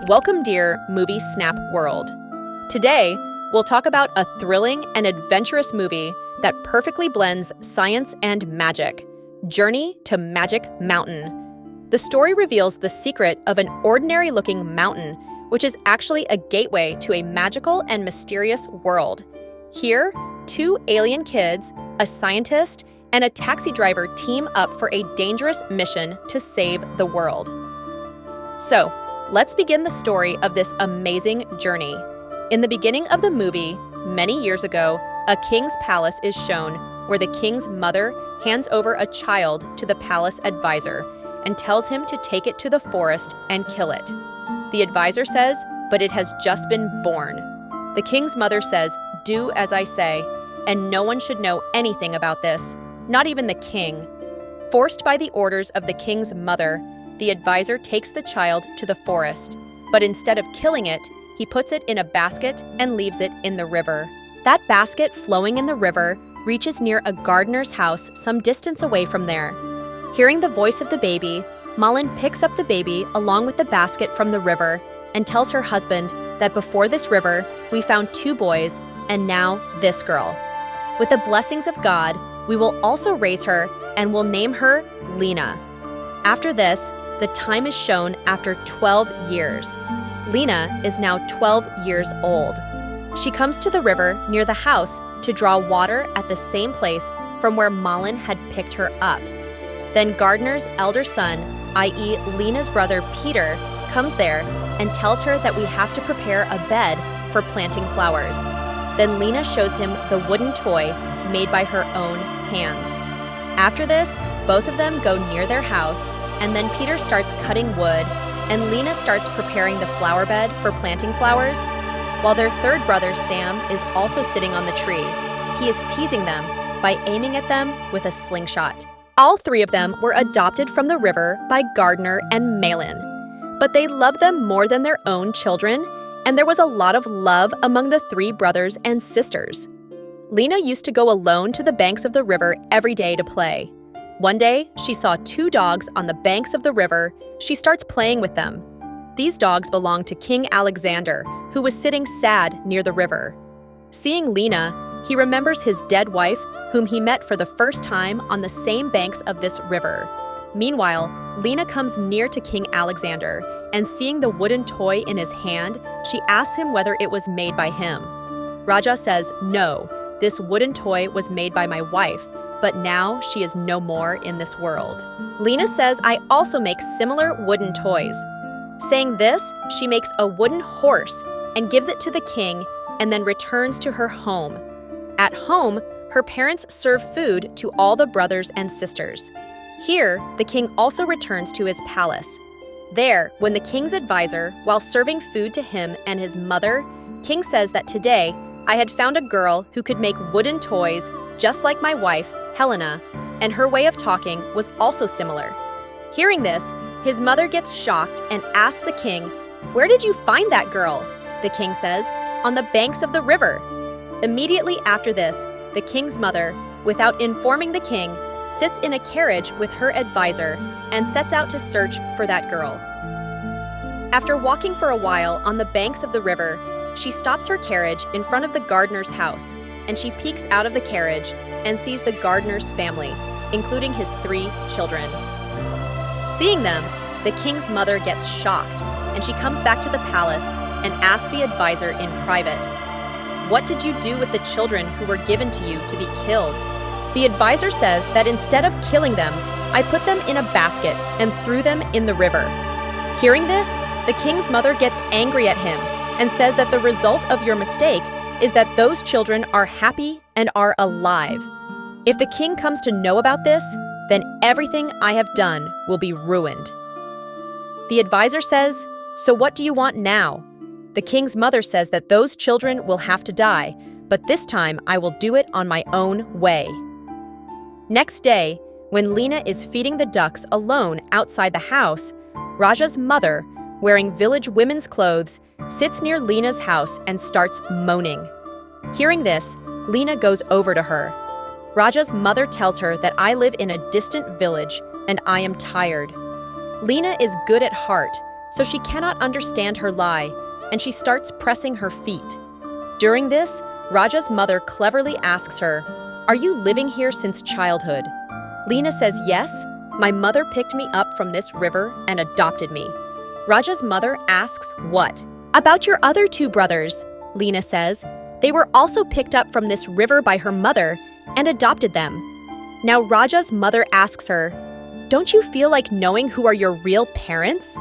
Welcome, dear Movie Snap world. Today, we'll talk about a thrilling and adventurous movie that perfectly blends science and magic, Journey to Magic Mountain. The story reveals the secret of an ordinary-looking mountain, which is actually a gateway to a magical and mysterious world. Here, two alien kids, a scientist, and a taxi driver team up for a dangerous mission to save the world. So, let's begin the story of this amazing journey. In the beginning of the movie, many years ago, a king's palace is shown where the king's mother hands over a child to the palace advisor and tells him to take it to the forest and kill it. The advisor says, but it has just been born. The king's mother says, "Do as I say," and no one should know anything about this, not even the king. Forced by the orders of the king's mother, the advisor takes the child to the forest, but instead of killing it, he puts it in a basket and leaves it in the river. That basket flowing in the river reaches near a gardener's house some distance away from there. Hearing the voice of the baby, Malin picks up the baby along with the basket from the river and tells her husband that before this river, we found two boys and now this girl. With the blessings of God, we will also raise her and will name her Lena. After this, the time is shown after 12 years. Lena is now 12 years old. She comes to the river near the house to draw water at the same place from where Malin had picked her up. Then Gardner's elder son, i.e. Lena's brother Peter, comes there and tells her that we have to prepare a bed for planting flowers. Then Lena shows him the wooden toy made by her own hands. After this, both of them go near their house, and then Peter starts cutting wood, and Lena starts preparing the flower bed for planting flowers, while their third brother, Sam, is also sitting on the tree. He is teasing them by aiming at them with a slingshot. All three of them were adopted from the river by Gardner and Malin, but they loved them more than their own children, and there was a lot of love among the three brothers and sisters. Lena used to go alone to the banks of the river every day to play. One day, she saw two dogs on the banks of the river. She starts playing with them. These dogs belonged to King Alexander, who was sitting sad near the river. Seeing Lena, he remembers his dead wife, whom he met for the first time on the same banks of this river. Meanwhile, Lena comes near to King Alexander, and seeing the wooden toy in his hand, she asks him whether it was made by him. Raja says, "No, this wooden toy was made by my wife, but now she is no more in this world." Lena says, "I also make similar wooden toys." Saying this, she makes a wooden horse and gives it to the king and then returns to her home. At home, her parents serve food to all the brothers and sisters. Here, the king also returns to his palace. There, when the king's advisor, while serving food to him and his mother, King says that today, I had found a girl who could make wooden toys just like my wife, Helena, and her way of talking was also similar. Hearing this, his mother gets shocked and asks the king, "Where did you find that girl?" The king says, "On the banks of the river." Immediately after this, the king's mother, without informing the king, sits in a carriage with her advisor and sets out to search for that girl. After walking for a while on the banks of the river, she stops her carriage in front of the gardener's house, and she peeks out of the carriage and sees the gardener's family, including his three children. Seeing them, the king's mother gets shocked, and she comes back to the palace and asks the advisor in private, "What did you do with the children who were given to you to be killed?" The advisor says that instead of killing them, I put them in a basket and threw them in the river. Hearing this, the king's mother gets angry at him and says that the result of your mistake is that those children are happy and are alive. If the king comes to know about this, then everything I have done will be ruined. The advisor says, "So what do you want now?" The king's mother says that those children will have to die, but this time I will do it on my own way. Next day, when Lena is feeding the ducks alone outside the house, Raja's mother, wearing village women's clothes, sits near Lena's house and starts moaning. Hearing this, Lena goes over to her. Raja's mother tells her that I live in a distant village and I am tired. Lena is good at heart, so she cannot understand her lie, and she starts pressing her feet. During this, Raja's mother cleverly asks her, "Are you living here since childhood?" Lena says, "Yes, my mother picked me up from this river and adopted me." Raja's mother asks, "What about your other two brothers?" Lena says, "They were also picked up from this river by her mother and adopted them." Now Raja's mother asks her, "Don't you feel like knowing who are your real parents?"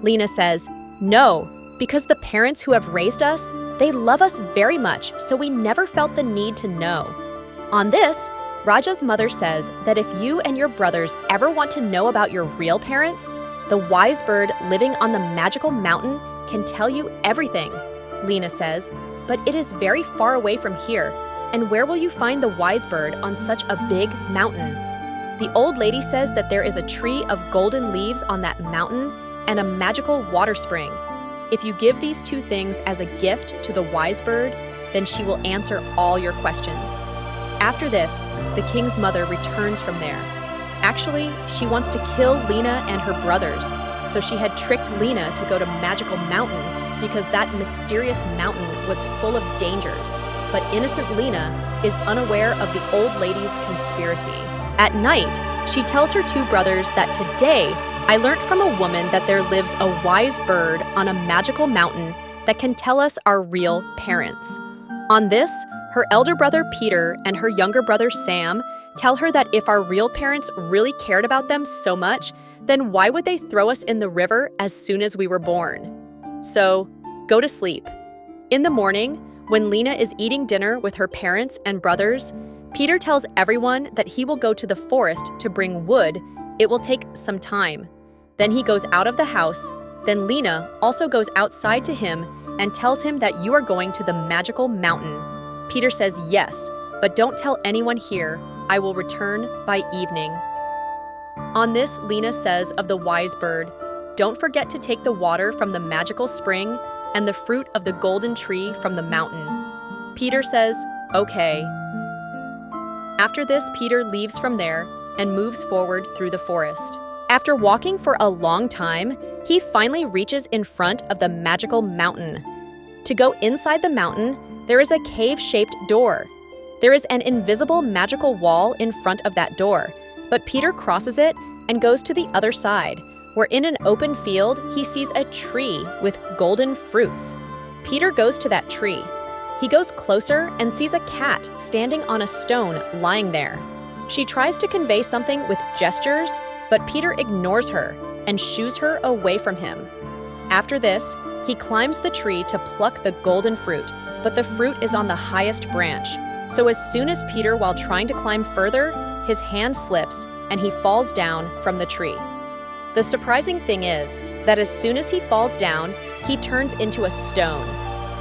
Lena says, "No, because the parents who have raised us, they love us very much, so we never felt the need to know." On this, Raja's mother says that if you and your brothers ever want to know about your real parents, the wise bird living on the magical mountain can tell you everything. Lena says, "But it is very far away from here, and where will you find the wise bird on such a big mountain?" The old lady says that there is a tree of golden leaves on that mountain and a magical water spring. If you give these two things as a gift to the wise bird, then she will answer all your questions. After this, the king's mother returns from there. Actually, she wants to kill Lena and her brothers, so she had tricked Lena to go to Magical Mountain because that mysterious mountain was full of dangers, but innocent Lena is unaware of the old lady's conspiracy. At night, she tells her two brothers that today, I learned from a woman that there lives a wise bird on a magical mountain that can tell us our real parents. On this, her elder brother Peter and her younger brother Sam tell her that if our real parents really cared about them so much, then why would they throw us in the river as soon as we were born? So, go to sleep. In the morning, when Lena is eating dinner with her parents and brothers, Peter tells everyone that he will go to the forest to bring wood. It will take some time. Then he goes out of the house. Then Lena also goes outside to him and tells him that you are going to the magical mountain. Peter says yes, but don't tell anyone here. I will return by evening. On this, Lena says of the wise bird, "Don't forget to take the water from the magical spring and the fruit of the golden tree from the mountain." Peter says, "Okay." After this, Peter leaves from there and moves forward through the forest. After walking for a long time, he finally reaches in front of the magical mountain. To go inside the mountain, there is a cave-shaped door. There is an invisible magical wall in front of that door, but Peter crosses it and goes to the other side, where in an open field he sees a tree with golden fruits. Peter goes to that tree. He goes closer and sees a cat standing on a stone lying there. She tries to convey something with gestures, but Peter ignores her and shoos her away from him. After this, he climbs the tree to pluck the golden fruit, but the fruit is on the highest branch. So as soon as Peter, while trying to climb further, his hand slips and he falls down from the tree. The surprising thing is that as soon as he falls down, he turns into a stone.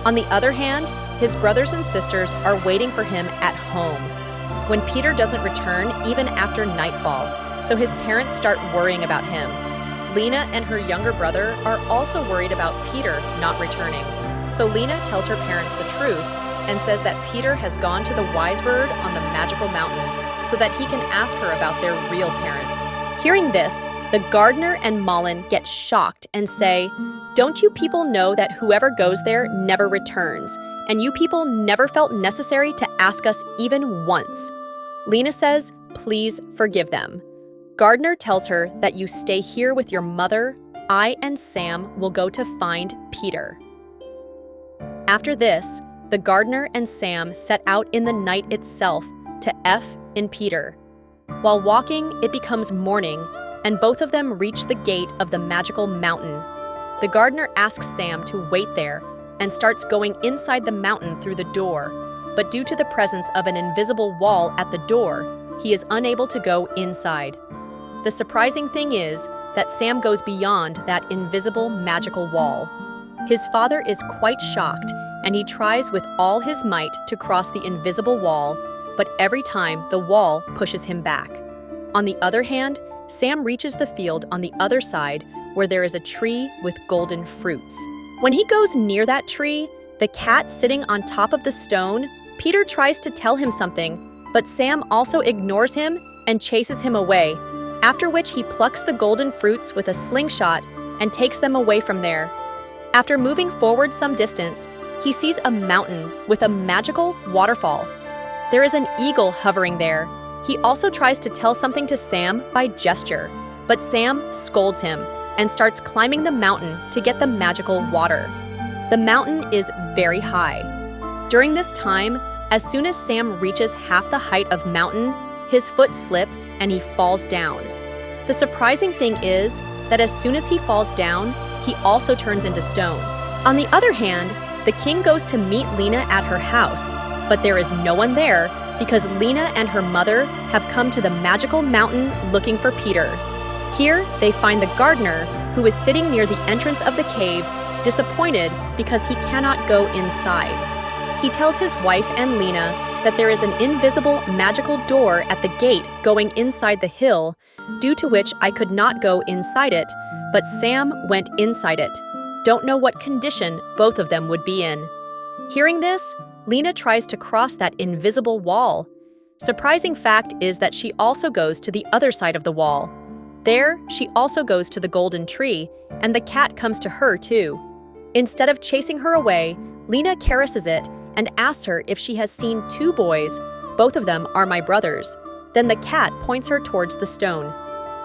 On the other hand, his brothers and sisters are waiting for him at home. When Peter doesn't return even after nightfall, so his parents start worrying about him. Lena and her younger brother are also worried about Peter not returning. So Lena tells her parents the truth and says that Peter has gone to the wise bird on the magical mountain so that he can ask her about their real parents. Hearing this, the gardener and Malin get shocked and say, "Don't you people know that whoever goes there never returns, and you people never felt necessary to ask us even once?" Lena says, "Please forgive them." Gardener tells her that you stay here with your mother. I and Sam will go to find Peter. After this, the gardener and Sam set out in the night itself to in Peter. While walking, it becomes morning, and both of them reach the gate of the magical mountain. The gardener asks Sam to wait there and starts going inside the mountain through the door, but due to the presence of an invisible wall at the door, he is unable to go inside. The surprising thing is that Sam goes beyond that invisible magical wall. His father is quite shocked, and he tries with all his might to cross the invisible wall, but every time the wall pushes him back. On the other hand, Sam reaches the field on the other side where there is a tree with golden fruits. When he goes near that tree, the cat sitting on top of the stone, Peter tries to tell him something, but Sam also ignores him and chases him away, after which he plucks the golden fruits with a slingshot and takes them away from there. After moving forward some distance, he sees a mountain with a magical waterfall. There is an eagle hovering there. He also tries to tell something to Sam by gesture, but Sam scolds him and starts climbing the mountain to get the magical water. The mountain is very high. During this time, as soon as Sam reaches half the height of mountain, his foot slips and he falls down. The surprising thing is that as soon as he falls down, he also turns into stone. On the other hand, the king goes to meet Lena at her house, but there is no one there because Lena and her mother have come to the magical mountain looking for Peter. Here, they find the gardener, who is sitting near the entrance of the cave, disappointed because he cannot go inside. He tells his wife and Lena that there is an invisible magical door at the gate going inside the hill, due to which I could not go inside it, but Sam went inside it. Don't know what condition both of them would be in. Hearing this, Lena tries to cross that invisible wall. Surprising fact is that she also goes to the other side of the wall. There, she also goes to the golden tree, and the cat comes to her too. Instead of chasing her away, Lena caresses it and asks her if she has seen two boys. Both of them are my brothers. Then the cat points her towards the stone.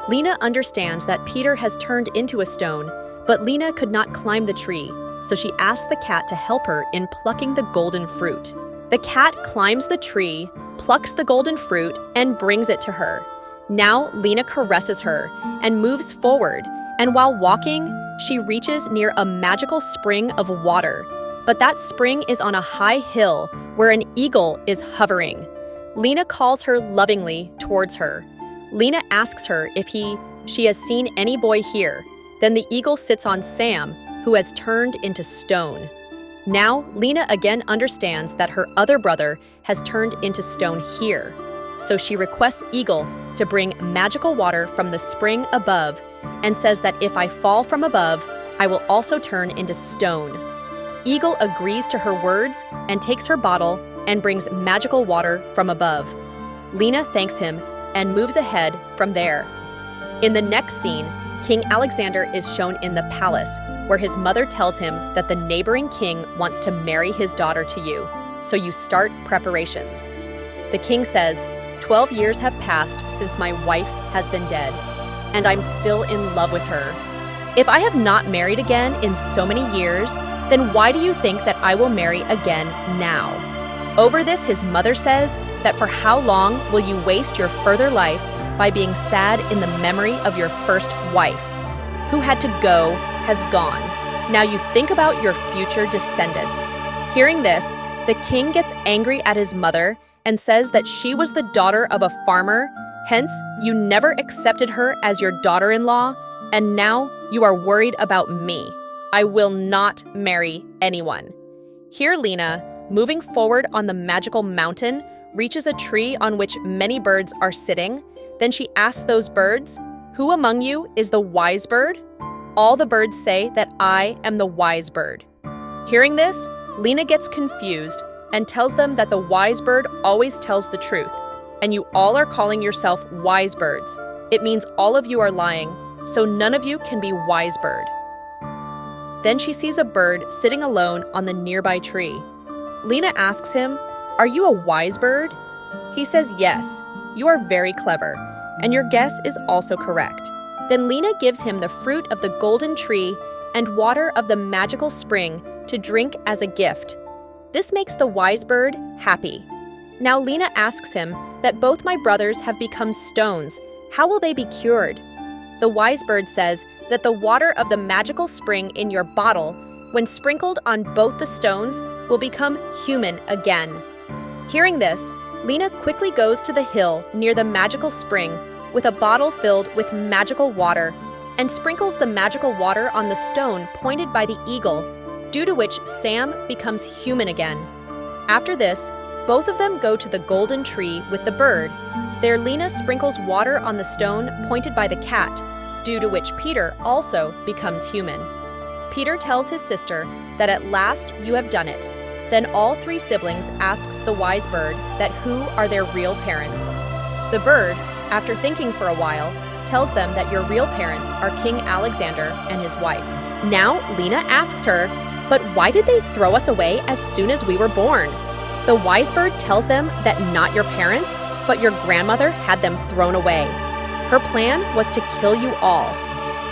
Lena understands that Peter has turned into a stone, but Lena could not climb the tree, so she asks the cat to help her in plucking the golden fruit. The cat climbs the tree, plucks the golden fruit, and brings it to her. Now Lena caresses her and moves forward, and while walking, she reaches near a magical spring of water. But that spring is on a high hill where an eagle is hovering. Lena calls her lovingly towards her. Lena asks her if she has seen any boy here. Then the eagle sits on Sam, who has turned into stone. Now, Lena again understands that her other brother has turned into stone here. So she requests Eagle to bring magical water from the spring above and says that if I fall from above, I will also turn into stone. Eagle agrees to her words and takes her bottle and brings magical water from above. Lena thanks him and moves ahead from there. In the next scene, King Alexander is shown in the palace, where his mother tells him that the neighboring king wants to marry his daughter to you, so you start preparations. The king says, 12 years have passed since my wife has been dead, and I'm still in love with her. If I have not married again in so many years, then why do you think that I will marry again now? Over this, his mother says that for how long will you waste your further life by being sad in the memory of your first wife? Who had to go has gone. Now you think about your future descendants. Hearing this, the king gets angry at his mother and says that she was the daughter of a farmer, hence you never accepted her as your daughter-in-law, and now you are worried about me. I will not marry anyone. Here Lena, moving forward on the magical mountain, reaches a tree on which many birds are sitting. Then she asks those birds, "Who among you is the wise bird?" All the birds say that I am the wise bird. Hearing this, Lena gets confused and tells them that the wise bird always tells the truth, and you all are calling yourself wise birds. It means all of you are lying, so none of you can be wise bird. Then she sees a bird sitting alone on the nearby tree. Lena asks him, "Are you a wise bird?" He says, "Yes, you are very clever, and your guess is also correct." Then Lena gives him the fruit of the golden tree and water of the magical spring to drink as a gift. This makes the wise bird happy. Now Lena asks him that both my brothers have become stones. How will they be cured? The wise bird says that the water of the magical spring in your bottle, when sprinkled on both the stones, will become human again. Hearing this, Lena quickly goes to the hill near the magical spring with a bottle filled with magical water and sprinkles the magical water on the stone pointed by the eagle, due to which Sam becomes human again. After this, both of them go to the golden tree with the bird. There Lena sprinkles water on the stone pointed by the cat, due to which Peter also becomes human. Peter tells his sister that at last you have done it. Then all three siblings asks the wise bird that who are their real parents. The bird, after thinking for a while, tells them that your real parents are King Alexander and his wife. Now, Lena asks her, "But why did they throw us away as soon as we were born?" The wise bird tells them that not your parents, but your grandmother had them thrown away. Her plan was to kill you all.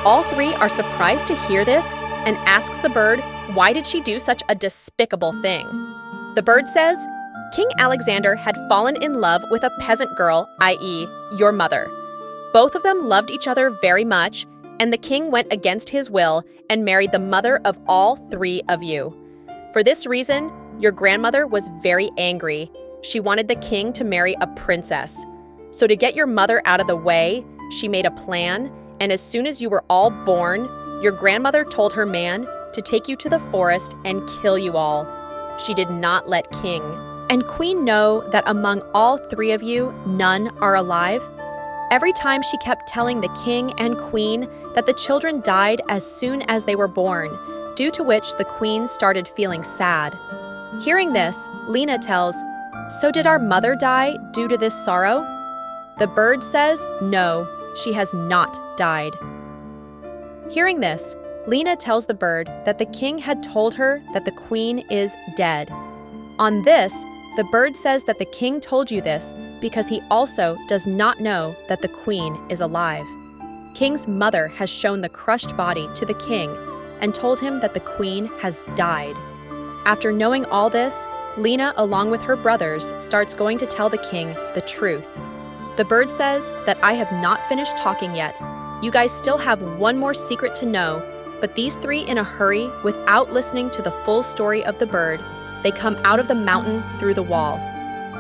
All three are surprised to hear this and asks the bird, why did she do such a despicable thing? The bird says, King Alexander had fallen in love with a peasant girl, i.e., your mother. Both of them loved each other very much, and the king went against his will and married the mother of all three of you. For this reason, your grandmother was very angry. She wanted the king to marry a princess. So to get your mother out of the way, she made a plan, and as soon as you were all born, your grandmother told her man to take you to the forest and kill you all. She did not let king and queen know that among all three of you, none are alive. Every time she kept telling the king and queen that the children died as soon as they were born, due to which the queen started feeling sad. Hearing this, Lena tells, "So did our mother die due to this sorrow?" The bird says, "No, she has not died." Hearing this, Lena tells the bird that the king had told her that the queen is dead. On this, the bird says that the king told you this because he also does not know that the queen is alive. King's mother has shown the crushed body to the king and told him that the queen has died. After knowing all this, Lena, along with her brothers, starts going to tell the king the truth. The bird says that I have not finished talking yet. You guys still have one more secret to know, but these three in a hurry, without listening to the full story of the bird, they come out of the mountain through the wall.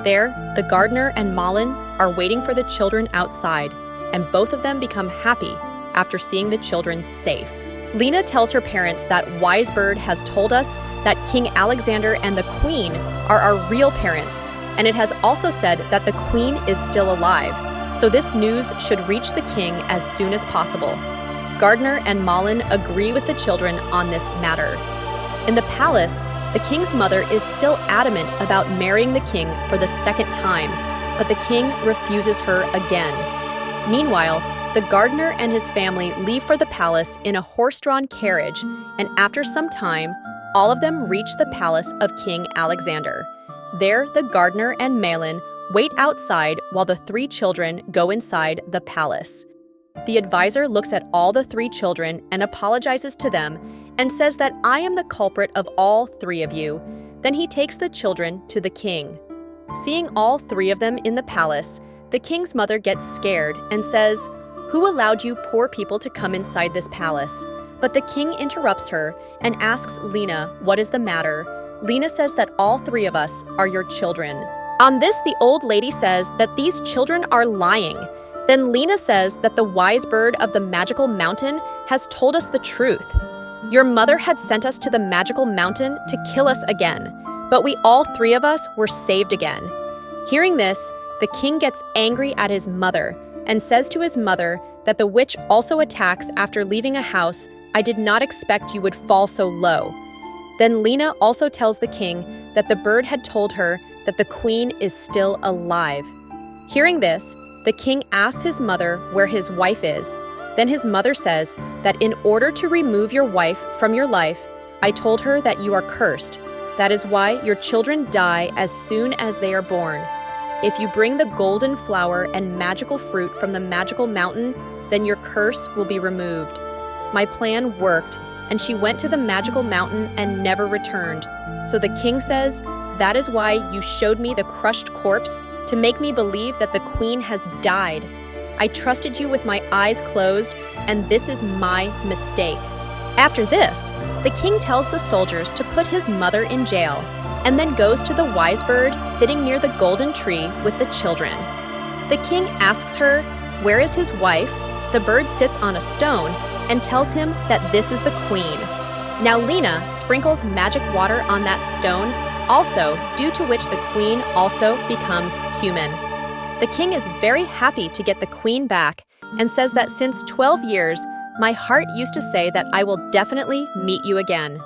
There, the gardener and Malin are waiting for the children outside, and both of them become happy after seeing the children safe. Lena tells her parents that Wise Bird has told us that King Alexander and the Queen are our real parents, and it has also said that the Queen is still alive, so this news should reach the king as soon as possible. Gardner and Malin agree with the children on this matter. In the palace, the king's mother is still adamant about marrying the king for the second time, but the king refuses her again. Meanwhile, the gardener and his family leave for the palace in a horse-drawn carriage, and after some time, all of them reach the palace of King Alexander. There, the gardener and Malin wait outside while the three children go inside the palace. The advisor looks at all the three children and apologizes to them and says that I am the culprit of all three of you. Then he takes the children to the king. Seeing all three of them in the palace, the king's mother gets scared and says, "Who allowed you poor people to come inside this palace?" But the king interrupts her and asks Lena what is the matter. Lena says that all three of us are your children. On this, the old lady says that these children are lying. Then Lena says that the wise bird of the magical mountain has told us the truth. Your mother had sent us to the magical mountain to kill us again, but we all three of us were saved again. Hearing this, the king gets angry at his mother and says to his mother that the witch also attacks after leaving a house. I did not expect you would fall so low. Then Lena also tells the king that the bird had told her that the queen is still alive. Hearing this, the king asks his mother where his wife is. Then his mother says that in order to remove your wife from your life, I told her that you are cursed. That is why your children die as soon as they are born. If you bring the golden flower and magical fruit from the magical mountain, then your curse will be removed. My plan worked, and she went to the magical mountain and never returned. So the king says, that is why you showed me the crushed corpse, to make me believe that the queen has died. I trusted you with my eyes closed, and this is my mistake. After this, the king tells the soldiers to put his mother in jail, and then goes to the wise bird sitting near the golden tree with the children. The king asks her, where is his wife? The bird sits on a stone and tells him that this is the queen. Now Lena sprinkles magic water on that stone, also due to which the queen also becomes human. The king is very happy to get the queen back and says that since 12 years, my heart used to say that I will definitely meet you again.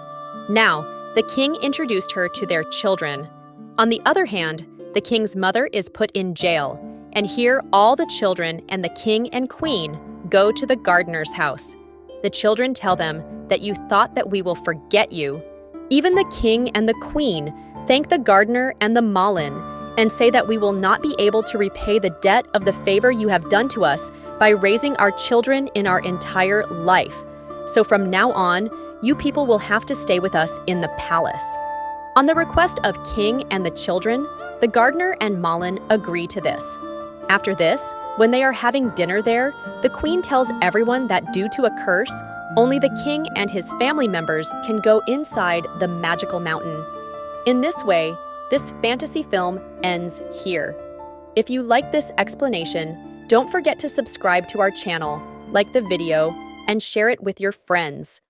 Now, the king introduced her to their children. On the other hand, the king's mother is put in jail, and here all the children and the king and queen go to the gardener's house. The children tell them that you thought that we will forget you. Even the king and the queen thank the gardener and the Malin and say that we will not be able to repay the debt of the favor you have done to us by raising our children in our entire life. So from now on, you people will have to stay with us in the palace. On the request of king and the children, the gardener and Malin agree to this. After this, when they are having dinner there, the queen tells everyone that due to a curse, only the king and his family members can go inside the magical mountain. In this way, this fantasy film ends here. If you like this explanation, don't forget to subscribe to our channel, like the video, and share it with your friends.